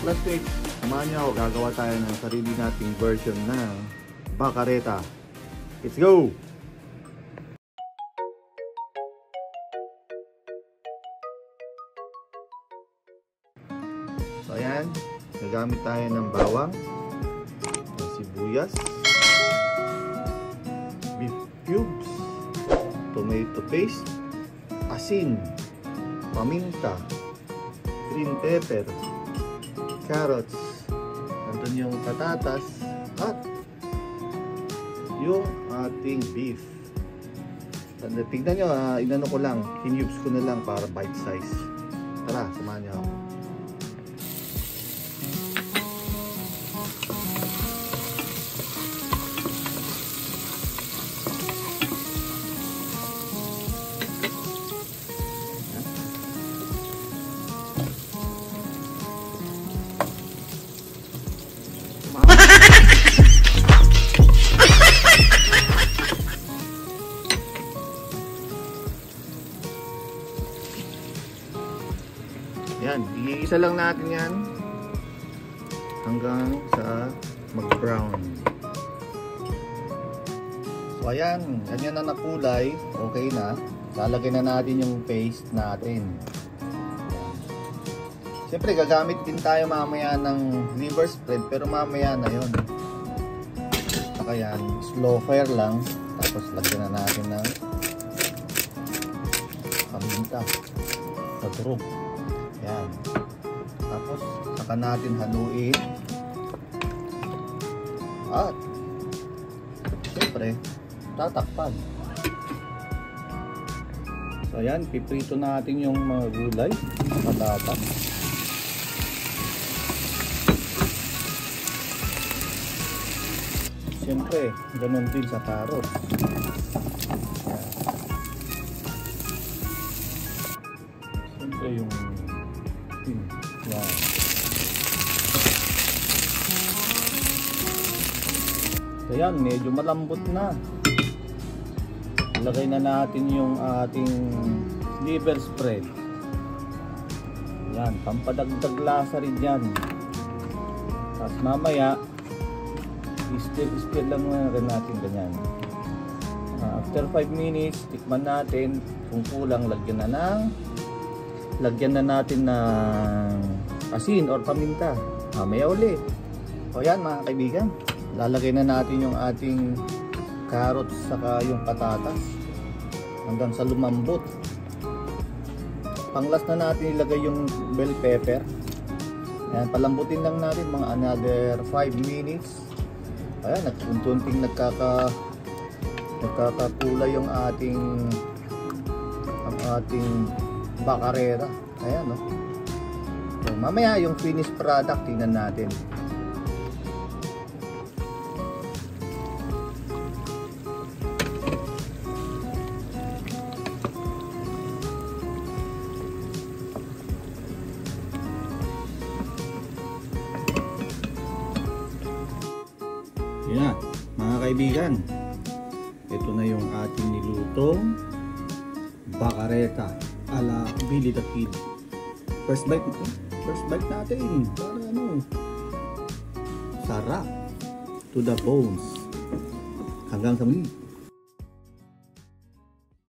last week, samahan niyo ako, gagawa tayo ng sarili nating version ng bacareta. Let's go! So ayan, gagamit tayo ng bawang, ng sibuyas, beef cubes, tomato paste, asin, paminta, green pepper, carrots, nandun yung patatas, at yung ating beef. Tignan nyo, inano ko lang, kinubes ko na lang para bite size. Tara, samahan nyo ako. Yan, iisa lang natin yan hanggang sa mag-brown. So ayan, ganyan na nakulay, okay na. Lalagyan na natin yung paste natin. Siyempre gagamit din tayo mamaya ng liver spread, pero mamaya na yun. Saka yan, slow fire lang. Tapos lagyan na natin ng paminta sa turog. Yan. Tapos saka natin haluin. At siyempre tatakpan. So yan, piprito natin yung mga gulay, patata. Siyempre ganun din sa carrots. Siyempre yung wow. So yan, medyo malambot na. Ilagay na natin yung ating liver spread. Yan, pampadagdag lasa rin yan. Tapos mamaya i-stir lang natin ganyan. After 5 minutes, tikman natin. Kung kulang, lagyan na natin ng asin or paminta. Mamaya ulit. O yan mga kaibigan, lalagay na natin yung ating carrots saka yung patatas hanggang sa lumambot. Panglas na natin ilagay yung bell pepper. Ayan, palambutin lang natin mga another 5 minutes. Ayan, nagkuntunting nagkakakulay yung ating bacareta. Ayan, no? So, mamaya yung finished product tingnan natin. Yan, mga kaibigan, ito na yung ating nilutong bacareta ala Billy the Kid. First bite ito. First bite natin. Para ano? Sarap. To the bones. Hanggang sa muli.